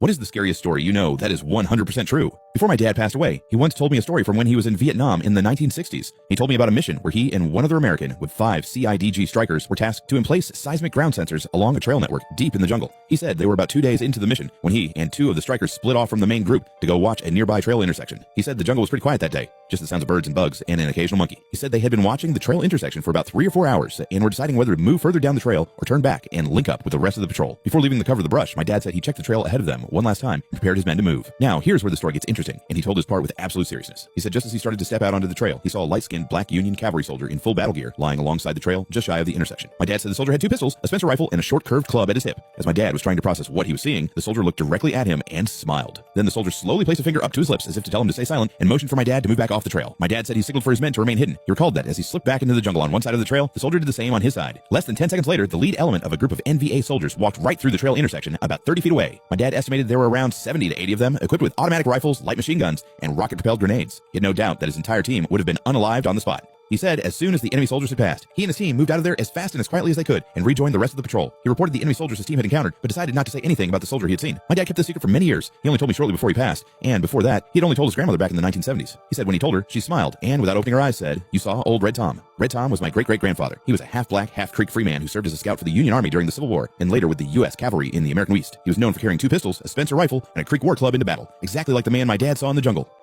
What is the scariest story you know that is 100% true? Before my dad passed away, he once told me a story from when he was in Vietnam in the 1960s. He told me about a mission where he and one other American with 5 CIDG strikers were tasked to emplace seismic ground sensors along a trail network deep in the jungle. He said they were about 2 days into the mission when he and 2 of the strikers split off from the main group to go watch a nearby trail intersection. He said the jungle was pretty quiet that day, just the sounds of birds and bugs and an occasional monkey. He said they had been watching the trail intersection for about 3 or 4 hours and were deciding whether to move further down the trail or turn back and link up with the rest of the patrol. Before leaving the cover of the brush, my dad said he checked the trail ahead of them one last time and prepared his men to move. Now, here's where the story gets interesting, and he told his part with absolute seriousness. He said just as he started to step out onto the trail, he saw a light-skinned black Union cavalry soldier in full battle gear lying alongside the trail just shy of the intersection. My dad said the soldier had 2 pistols, a Spencer rifle, and a short curved club at his hip. As my dad was trying to process what he was seeing, the soldier looked directly at him and smiled. Then the soldier slowly placed a finger up to his lips as if to tell him to stay silent and motioned for my dad to move back off the trail. My dad said he signaled for his men to remain hidden. He recalled that as he slipped back into the jungle on one side of the trail, the soldier did the same on his side. Less than 10 seconds later, the lead element of a group of NVA soldiers walked right through the trail intersection about 30 feet away. My dad estimated there were around 70 to 80 of them, equipped with automatic rifles, light machine guns, and rocket-propelled grenades. He had no doubt that his entire team would have been unalived on the spot. He said as soon as the enemy soldiers had passed, he and his team moved out of there as fast and as quietly as they could and rejoined the rest of the patrol. He reported the enemy soldiers his team had encountered, but decided not to say anything about the soldier he had seen. My dad kept this secret for many years. He only told me shortly before he passed, and before that, he had only told his grandmother back in the 1970s. He said when he told her, she smiled, and without opening her eyes said, "You saw old Red Tom." Red Tom was my great-great-grandfather. He was a half-black, half-Creek free man who served as a scout for the Union Army during the Civil War, and later with the U.S. Cavalry in the American West. He was known for carrying 2 pistols, a Spencer rifle, and a Creek war club into battle, exactly like the man my dad saw in the jungle.